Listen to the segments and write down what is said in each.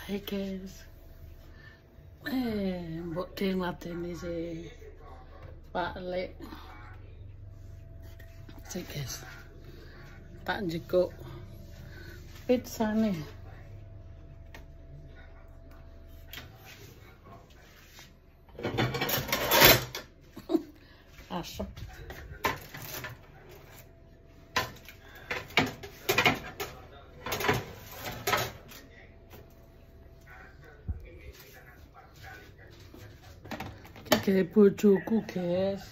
Hai guys, mbok ding latini si Pak Lek sih guys, tak njikuk pizza nih. Asap. Kayak bojoku guys.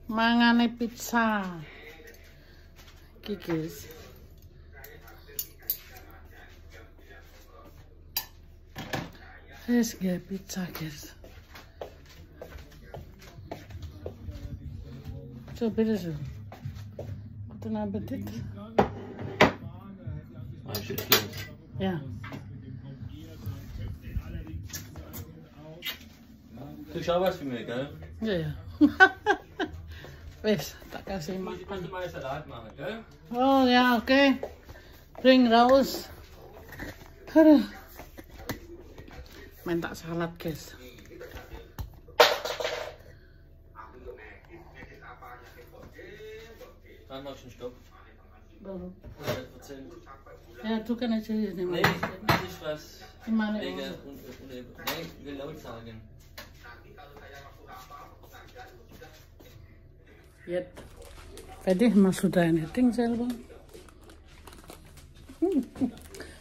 Mangane pizza. Iki guys. Wes gak pizza guys. Coba deh. Guten Appetit. Ja. Du schau was für mich, gell? Ja, ja. Wes, tak kasih Ich makan. muss mal Salat machen, gell? Oh ja, oke. Bring raus. Aduh. Minta salad guys. Dann machst du einen Stopp. Warum? Erzähl. Ja, du kan aja ini Nee, mas. das ist was. Gimana? Wegen nee, ich will laut sagen. Yet. Tadi Mas sudah netting selber.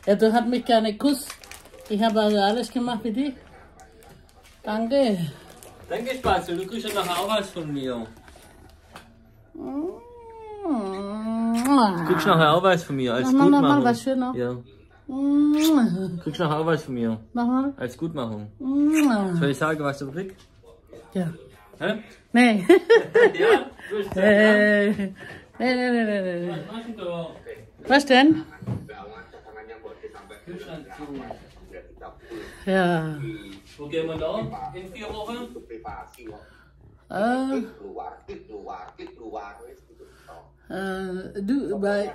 Du hat mich gar nicht geküsst. Ich habe also alles gemacht für dich. Danke. Danke, Spatzel, du kriegst ja nachher auch was von mir. Du kriegst nachher auch was von mir als Gutmachung. Mach mal was schöner. Ja. Du kriegst nachher auch was von mir Mach mal. als Gutmachung. Soll ich sagen, was du kriegst? Ja. Hä? Nee. Ja? Du hast gesagt, ja. Nee. Was machst du da? Was denn? Kühlschrank zu. Ja. Wo gehen wir da in 4 Wochen? Dubai.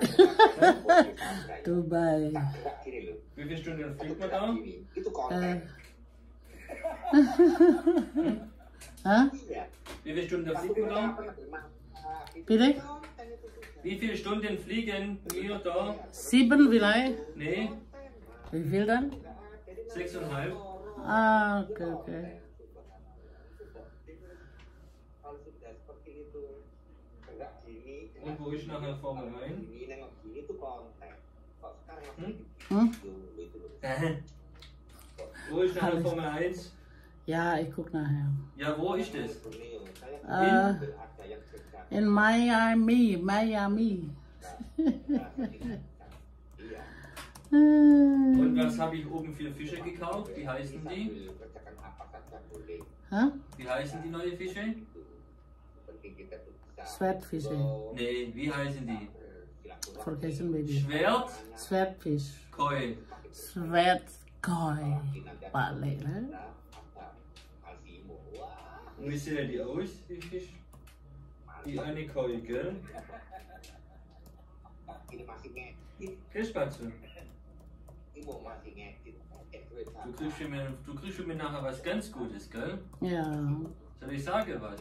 Dubai. Wie viele Stunden fliegt man da? Hah? Wie viele Stunden fliegt man da? Bitte? Wie viele Stunden fliegen wir da? 7 vielleicht? Nee, Wie viel dann? 6,5. Ah, okay. Und wo ist nachher Formel 1? Hm? Wo ist nachher Formel 1? Ja, ich guck nachher. Ja, wo ist das? In Miami. Und was habe ich oben für Fische gekauft? Wie heißen die? Hä? Wie heißen die neue Fische? Schwertfische. Nee, wie heißen die? Vergessen wir die. Schwert, Schwertfisch. Koi. Schwertkoi. Balik, ne? Und wie sehen die aus, die Fisch? Die eine Koi, gell? Gell, Spatzel? Du kriegst für mich nachher was ganz Gutes, gell? Ja. Soll ich sagen was?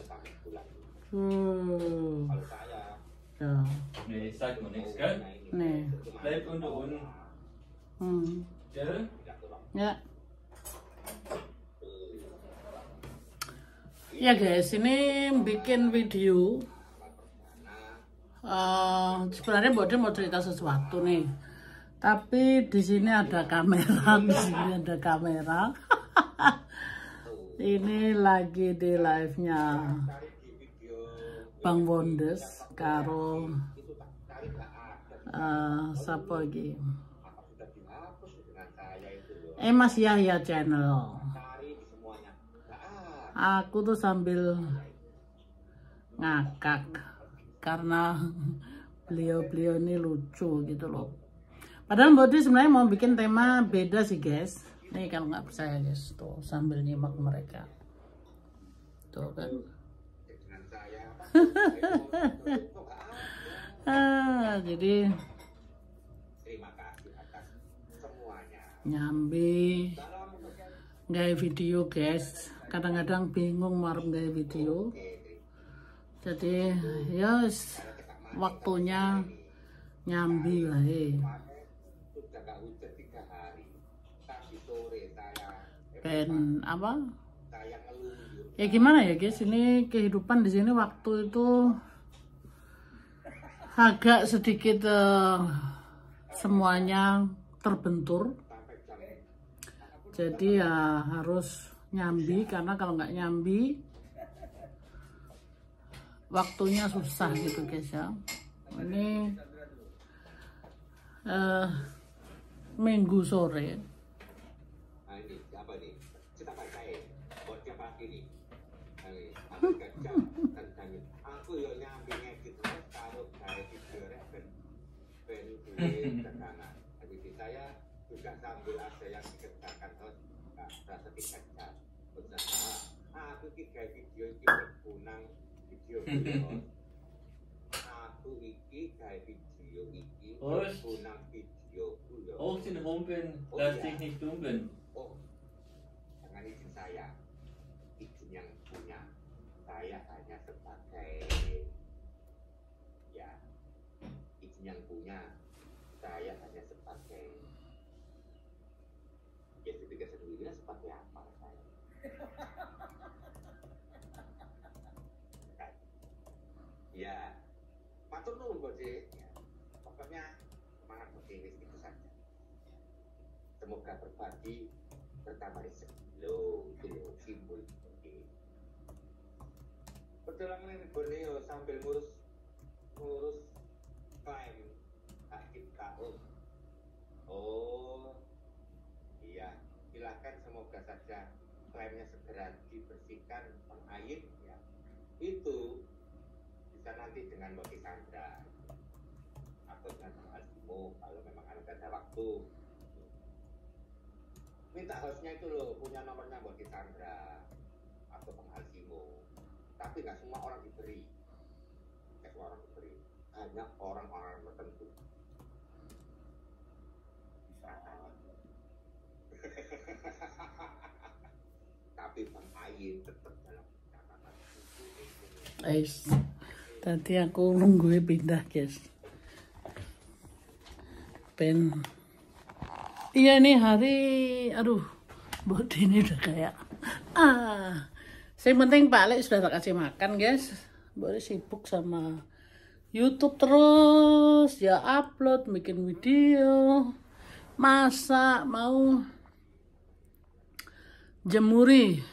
Ja. Nee, sag mir nichts, gell? Nee. Bleib unter uns, gell? Ya. Ya guys, ini bikin video. Sebenarnya Bode mau cerita sesuatu nih. Tapi di sini ada kamera, Ini lagi di live-nya Bang Wondes karo siapa lagi? Mas Yahya channel. Aku tuh sambil ngakak karena beliau ini lucu gitu loh. Padahal Bodi sebenarnya mau bikin tema beda sih guys. Nih kalau nggak percaya guys, tuh sambil nyimak mereka. Tuh kan. Jadi Terima kasih atas semuanya. nyambi gawe video guys, kadang-kadang bingung marep gawe video, jadi ya waktunya nyambi wae. Sudah gak hujan 3 hari. Tadi sore Dan apa saya ngeluh. ya gimana ya guys, ini kehidupan di sini waktu itu agak sedikit semuanya terbentur, jadi ya harus nyambi, karena kalau nggak nyambi waktunya susah gitu guys ya. Ini Minggu sore. Nah ini apa nih? Kita pakai buat tiap pagi nih. Ini aku kerja tentang aku yo nyambi ngedit terus karo gawe video rek ben duwe tekanan. Jadi saya juga sambil ada yang dikerjakan terus rasa dikerja. Usaha aku ki gawe video iki bergunang video video. Aku iki gawe video iki bergunang video yo. Auch den Humpeln, lass dich nicht dumpeln. Oh, jangan izin saya, izin yang punya. Saya hanya sebagai, ya, izin yang punya. Saya hanya sebagai, ya ketika sendirinya seperti apa saya? Ya, matur nuwun Bode. Ya, pokoknya semangat optimis itu saja. Semoga berbagi bertambah rezeki. Loh, itu loh, simbol. Oke. Perjalanan ini Borneo sambil ngurus klaim akhir tahun. Oh, iya. Silakan, semoga saja klaimnya segera dibersihkan pengair. Ya. Itu bisa nanti dengan Mbak Sandra atau dengan Bang Asimo kalau memang ada waktu. Minta hostnya itu loh, punya nomornya buat Sandra atau Bang Alsimo. Tapi nggak semua orang diberi. Nggak semua orang diberi. Hanya orang-orang tertentu. Tapi Bang Ayin tetap dalam catatan. Tadi aku nunggu pindah guys. Iya nih hari, aduh, Bode ini udah kayak, yang penting Pak Alex sudah tak kasih makan guys. Bode sibuk sama YouTube terus, ya upload, bikin video, masak, mau jemuri,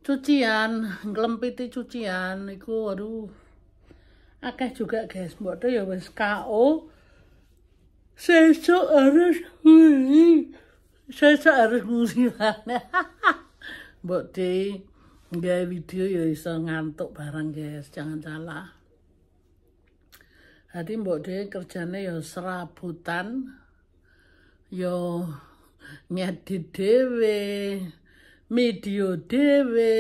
cucian, ngelempiti cucian, itu aduh, akeh juga guys. Bode ya wis KO. Sesok harus musiman. Mbok De gawe video ya iso ngantuk barang guys, jangan salah. Jadi Mbok De kerjane ya serabutan, ya ngedit dhewe, video dhewe,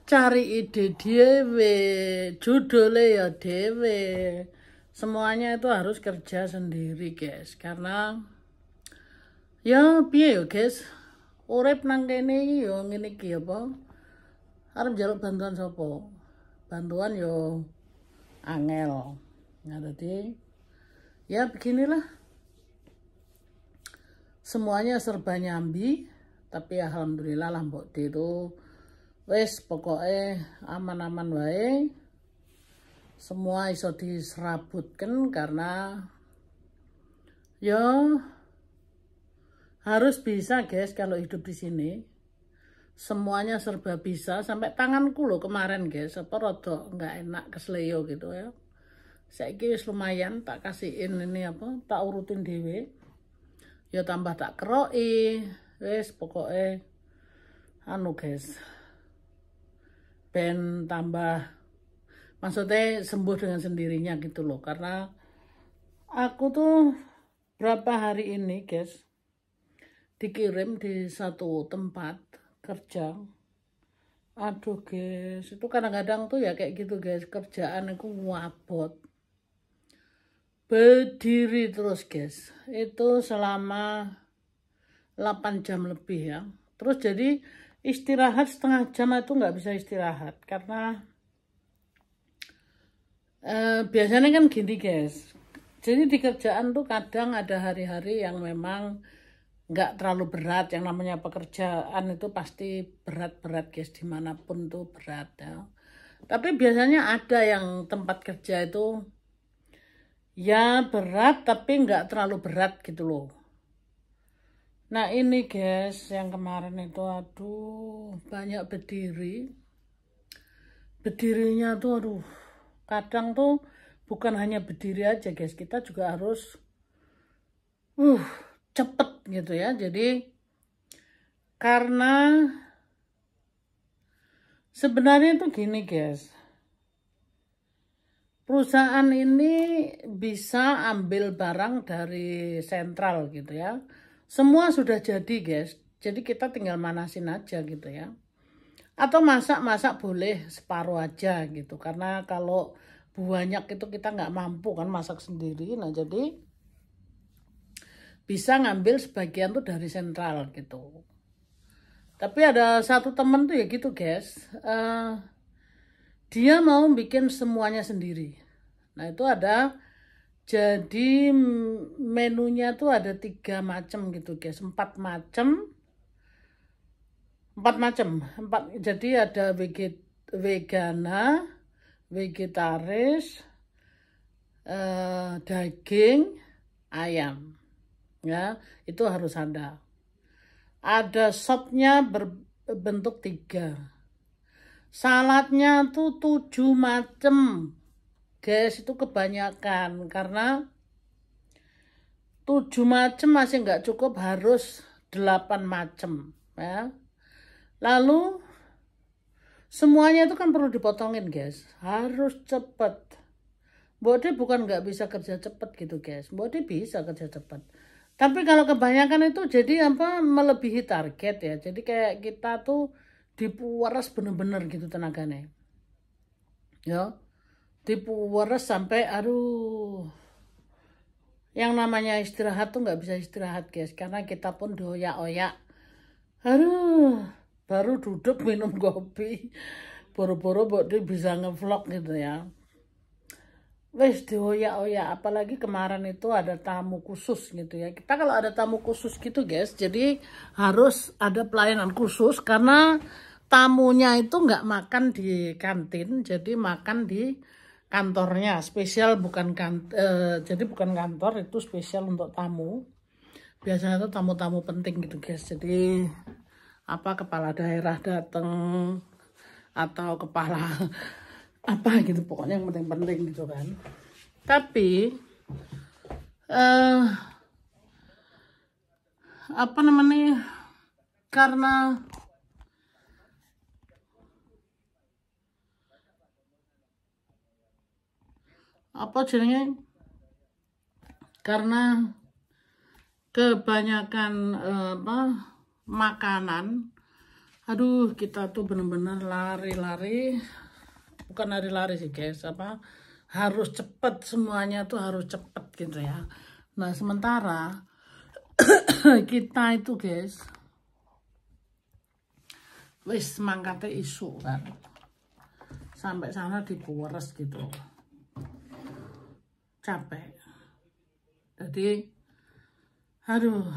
cari ide dhewe, judule ya dhewe. Semuanya itu harus kerja sendiri guys, karena ya piye ya guys, urip nang kene iki ya ngene iki apa, arep njaluk bantuan sapa? Bantuan yo angel. Nah jadi ya beginilah, semuanya serba nyambi, tapi alhamdulillah lah Mbok De itu wes pokoknya aman-aman wae. Semua iso diserabutkan karena ya harus bisa guys kalau hidup di sini. Semuanya serba bisa, sampai tanganku loh kemarin guys, apa rada nggak enak kesleo gitu ya. Saiki wis lumayan, tak kasihin ini apa, tak urutin dhewe. Ya tambah tak keroki, wes pokoknya anu guys. Ben tambah, maksudnya sembuh dengan sendirinya gitu loh. Karena aku tuh berapa hari ini guys dikirim di satu tempat kerja. Aduh guys, itu kadang-kadang tuh ya kayak gitu guys, kerjaan aku ngabot. berdiri terus guys, itu selama 8 jam lebih ya. Terus jadi istirahat setengah jam itu nggak bisa istirahat karena biasanya kan gini guys. Jadi di kerjaan tuh kadang ada hari-hari yang memang nggak terlalu berat. Yang namanya pekerjaan itu pasti berat-berat guys, dimanapun tuh berat ya. Tapi biasanya ada yang tempat kerja itu ya berat tapi nggak terlalu berat gitu loh. Nah ini guys, yang kemarin itu aduh banyak berdiri. Berdirinya tuh aduh, kadang tuh bukan hanya berdiri aja guys, kita juga harus cepet gitu ya. Jadi karena sebenarnya itu gini guys, perusahaan ini bisa ambil barang dari sentral gitu ya. Semua sudah jadi guys, jadi kita tinggal manasin aja gitu ya. Atau masak-masak boleh separuh aja gitu, karena kalau banyak itu kita nggak mampu kan masak sendiri. Nah jadi bisa ngambil sebagian tuh dari sentral gitu. Tapi ada satu temen tuh ya gitu guys, dia mau bikin semuanya sendiri. Nah itu ada, jadi menunya tuh ada 3 macam gitu guys, 4 macam. Jadi ada vegana, vegetaris, daging, ayam. Ya, itu harus ada. Ada sopnya berbentuk 3. Saladnya tuh 7 macam. Guys, itu kebanyakan karena 7 macam masih nggak cukup, harus 8 macam ya. Lalu semuanya itu kan perlu dipotongin guys, harus cepet. Bode bukan nggak bisa kerja cepet gitu guys, Bode bisa kerja cepet. Tapi kalau kebanyakan itu jadi apa, melebihi target ya. Jadi kayak kita tuh dipuaras bener-bener gitu tenaganya. Ya, dipuaras sampai aduh. Yang namanya istirahat tuh nggak bisa istirahat guys, karena kita pun doyak-oyak. Aduh, baru duduk minum kopi, boro-boro Bode bisa ngevlog gitu ya. Wes dioyak-oyak, apalagi kemarin itu ada tamu khusus gitu ya. Kita kalau ada tamu khusus gitu guys, jadi harus ada pelayanan khusus karena tamunya itu nggak makan di kantin, jadi makan di kantornya spesial, jadi bukan kantor, itu spesial untuk tamu. Biasanya itu tamu-tamu penting gitu guys. Jadi apa, kepala daerah datang atau kepala apa gitu, pokoknya yang penting-penting gitu kan. Tapi apa namanya, karena apa jadinya, karena kebanyakan makanan, aduh kita tuh bener-bener lari-lari. Bukan lari-lari sih guys, harus cepet, semuanya tuh harus cepet gitu ya. Nah sementara kita itu guys wis mangkate isu kan, sampai sana dipures gitu, capek. Jadi aduh,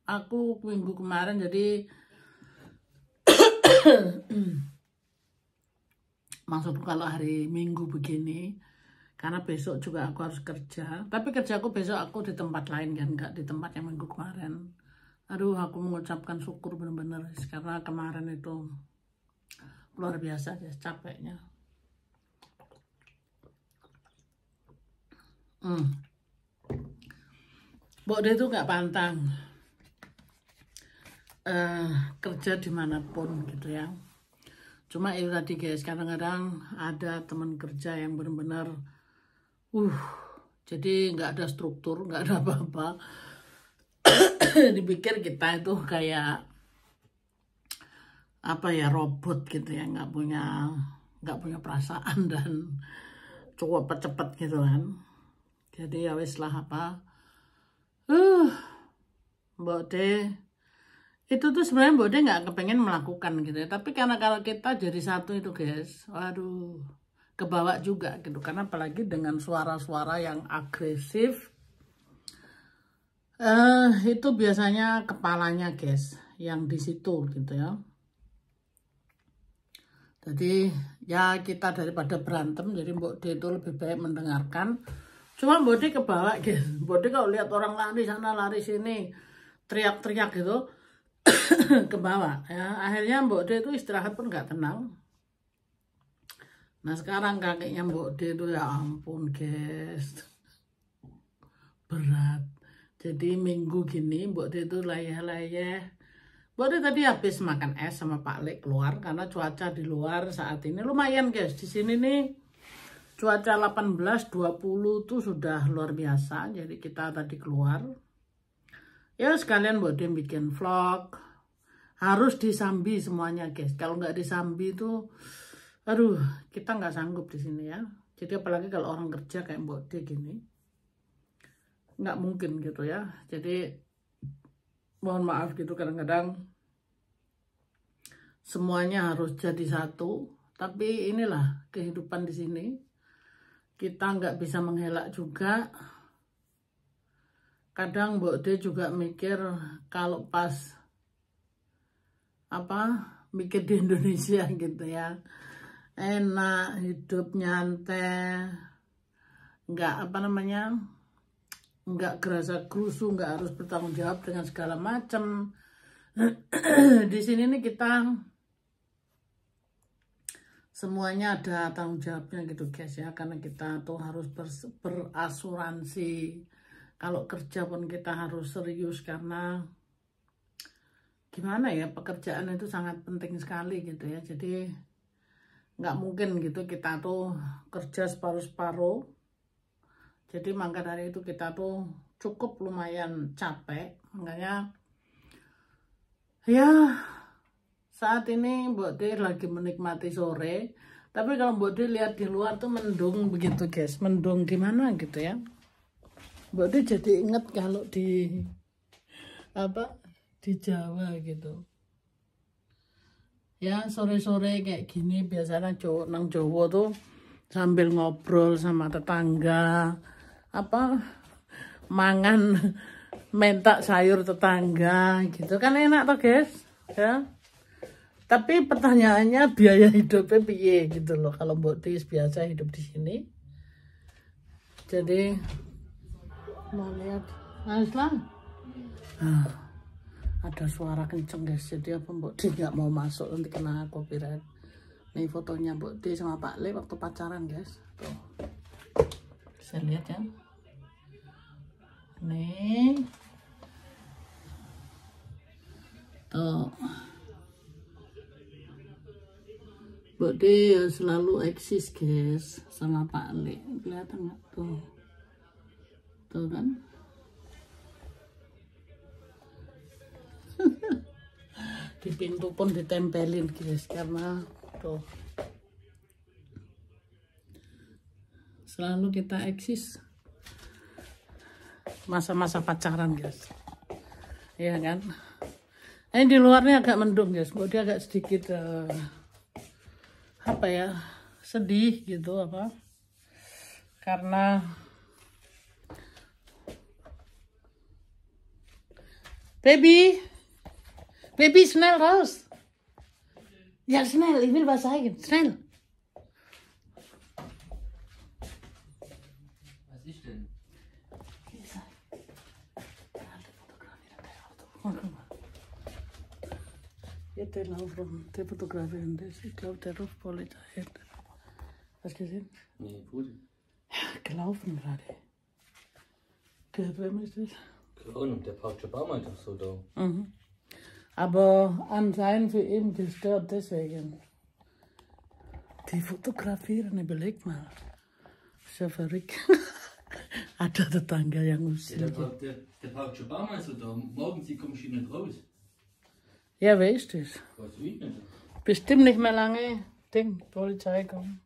aku minggu kemarin jadi maksudku kalau hari Minggu begini, karena besok juga aku harus kerja. Tapi kerjaku besok aku di tempat lain kan, nggak di tempat yang minggu kemarin. Aduh, aku mengucapkan syukur bener-bener karena kemarin itu luar biasa ya capeknya. Bode itu nggak pantang kerja dimanapun gitu ya. Cuma itu tadi guys, kadang-kadang ada teman kerja yang benar-benar jadi nggak ada struktur, nggak ada apa-apa. Dipikir kita itu kayak apa ya, robot gitu ya, nggak punya perasaan dan cukup cepet gitu kan. Jadi ya wis lah apa. Mbok De itu tuh sebenarnya Mbok De nggak kepengen melakukan gitu ya. Tapi karena kalau kita jadi satu itu guys, waduh, kebawa juga gitu. Karena apalagi dengan suara-suara yang agresif, itu biasanya kepalanya guys, yang di situ gitu ya. Jadi ya kita daripada berantem, jadi Mbok De itu lebih baik mendengarkan. Cuma Mbok De kebawa guys. Mbok De kalau lihat orang lari sana lari sini, teriak-teriak gitu, ke bawah ya. Akhirnya Mbok De itu istirahat pun nggak tenang. Nah sekarang kakinya Mbok De itu ya ampun guys, berat. Jadi minggu gini Mbok De itu layeh-layeh. Mbok De tadi habis makan es sama Pak Lek keluar karena cuaca di luar saat ini lumayan guys. Di sini nih cuaca 18-20 tuh sudah luar biasa. Jadi kita tadi keluar. Ya sekalian Mbok De bikin vlog. Harus disambi semuanya guys. Kalau nggak disambi tuh, aduh, kita nggak sanggup di sini ya. Jadi apalagi kalau orang kerja kayak Mbok De gini, nggak mungkin gitu ya. Jadi mohon maaf gitu kadang-kadang semuanya harus jadi satu. Tapi inilah kehidupan di sini. Kita nggak bisa mengelak juga. Kadang Mbok De juga mikir kalau pas mikir di Indonesia gitu ya, enak hidup nyantai, nggak nggak gerasa gerusu, nggak harus bertanggung jawab dengan segala macam. Di sini nih kita semuanya ada tanggung jawabnya gitu guys ya, karena kita tuh harus berasuransi. Kalau kerja pun kita harus serius karena gimana ya, pekerjaan itu sangat penting sekali gitu ya. Jadi nggak mungkin gitu kita tuh kerja separuh-separuh. Jadi maka dari itu kita tuh cukup lumayan capek. Makanya ya saat ini Mbok De lagi menikmati sore. Tapi kalau Mbok De lihat di luar tuh mendung begitu guys. Mendung gimana gitu ya. Mbok De jadi inget kalau di di Jawa gitu ya, sore-sore kayak gini biasanya nang Jawa tuh sambil ngobrol sama tetangga, mangan mentak sayur tetangga gitu kan, enak tuh guys ya. Tapi pertanyaannya biaya hidupnya piye gitu loh kalau Mbok De biasa hidup di sini. Jadi mau lihat Islam, ada suara kenceng guys. Jadi apa Mbok De nggak mau masuk, nanti kena copyright. Nih fotonya Mbok De sama Pak Le waktu pacaran guys. Tuh bisa lihat ya. Nih tuh Mbok De selalu eksis guys sama Pak Le. Kelihatan nggak tuh? Tuh kan. Di pintu pun ditempelin guys, karena tuh selalu kita eksis masa-masa pacaran guys, ya kan. Ini di luarnya agak mendung guys, Mbok De agak sedikit sedih gitu karena Baby, schnell raus. Ja, schnell, ich will was sagen. Schnell. Was ist denn? Ja, der Laufraum, der fotografieren das. Ich glaube, der ruft Polizei. Hast du gesehen? Nee, wo denn? Ja, gelaufen gerade. Gehört, wem ist das? Keine Ahnung, der parkt schon ein paar Mal doch so da. Mhm. Aber anscheinend für ihn gestört deswegen. Die fotografieren, überleg mal. Ist ja verrückt. Ada tetangga yang usil. Der parkt schon ein paar Mal so da. Morgen sie kommen schon nicht raus. Ja, wer ist das? Was will ich nicht? Bestimmt nicht mehr lange. Polizei kommt.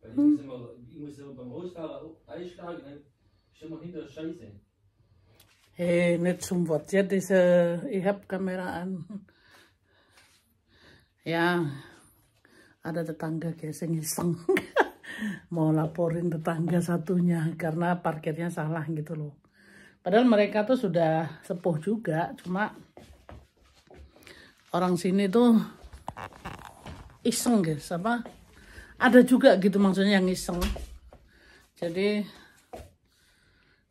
Weil Ich muss immer beim Ausfahren einschlagen, dann ist immer hinter der Scheiße. Hey, nicht zum Wort. Ja, ich habe Kamera an. Ya, ada tetangga guys yang iseng mau laporin tetangga satunya karena parkirnya salah gitu loh. Padahal mereka tuh sudah sepuh juga, cuma orang sini tuh iseng guys, apa? Ada juga gitu maksudnya yang iseng. Jadi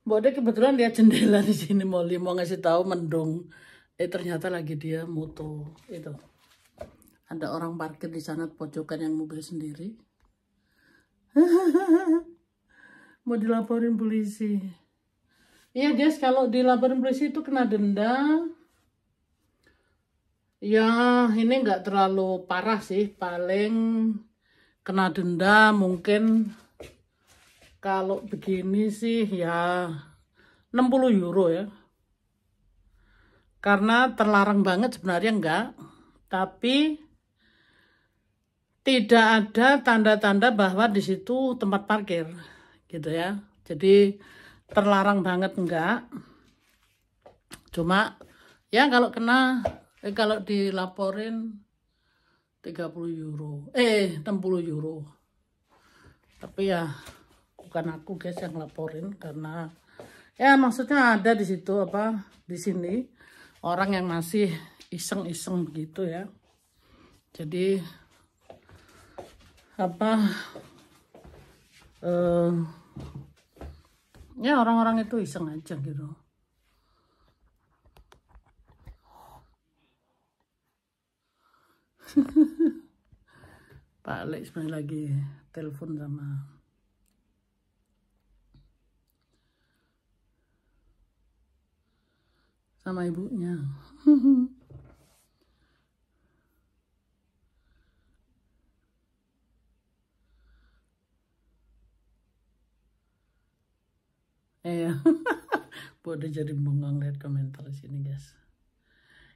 Mbak De kebetulan lihat jendela di sini mau ngasih tahu mendung. Ternyata lagi dia moto itu. Ada orang parkir di sana pojokan yang mobil sendiri. Mau dilaporin polisi. Iya guys, kalau dilaporin polisi itu kena denda. Ya ini nggak terlalu parah sih. Paling kena denda mungkin kalau begini sih ya 60 euro ya. Karena terlarang banget sebenarnya enggak. Tapi tidak ada tanda-tanda bahwa di situ tempat parkir gitu ya. Jadi terlarang banget enggak. Cuma ya kalau kena kalau dilaporin 30 euro. 60 euro. Tapi ya bukan aku guys yang laporin karena ya maksudnya ada di situ apa di sini orang yang masih iseng-iseng begitu ya. Jadi apa ya orang-orang itu iseng aja gitu. Pak Alex sebenarnya lagi telepon sama ibunya. Iya, Mbok De jadi bengong lihat komentar di sini guys.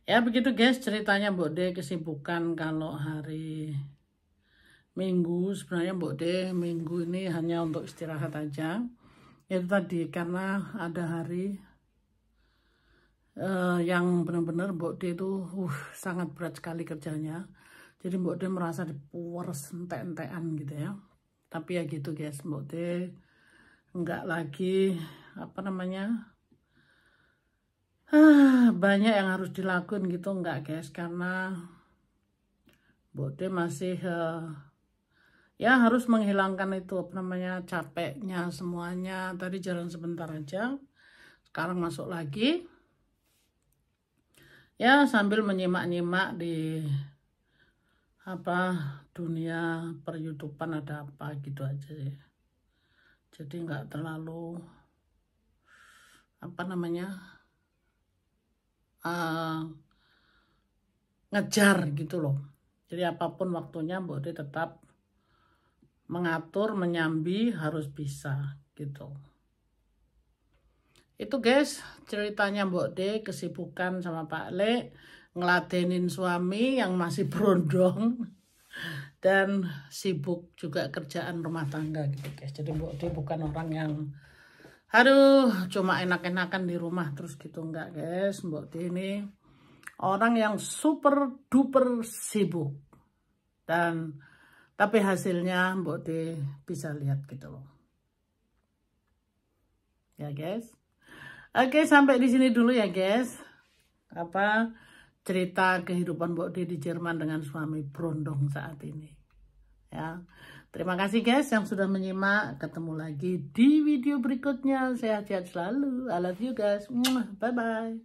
Ya begitu guys ceritanya Mbok De kesibukan kalau hari Minggu. Sebenarnya Mbok De Minggu ini hanya untuk istirahat aja. Itu tadi karena ada hari yang benar-benar Mbok De itu sangat berat sekali kerjanya. Jadi Mbok De merasa dipuas entek-entekan gitu ya. Tapi ya gitu guys, Mbok De enggak lagi apa namanya banyak yang harus dilakukan gitu enggak guys, karena Mbok De masih ya harus menghilangkan itu apa namanya capeknya semuanya. Tadi jalan sebentar aja, sekarang masuk lagi ya sambil menyimak-nyimak di apa dunia per YouTubean ada apa gitu aja sih. Jadi nggak terlalu apa namanya ngejar gitu loh. Jadi apapun waktunya Mbok De tetap mengatur, menyambi, harus bisa gitu. Itu guys ceritanya Mbok De kesibukan sama Pak Le ngeladenin suami yang masih berondong dan sibuk juga kerjaan rumah tangga gitu guys. Jadi Mbok De bukan orang yang aduh cuma enak-enakan di rumah terus gitu, enggak guys. Mbok De ini orang yang super duper sibuk dan tapi hasilnya Mbok De bisa lihat gitu loh ya guys. Oke, sampai di sini dulu ya guys apa cerita kehidupan Mbok De di Jerman dengan suami berondong saat ini ya. Terima kasih guys yang sudah menyimak. Ketemu lagi di video berikutnya. Sehat-sehat selalu. I love you guys. Bye bye.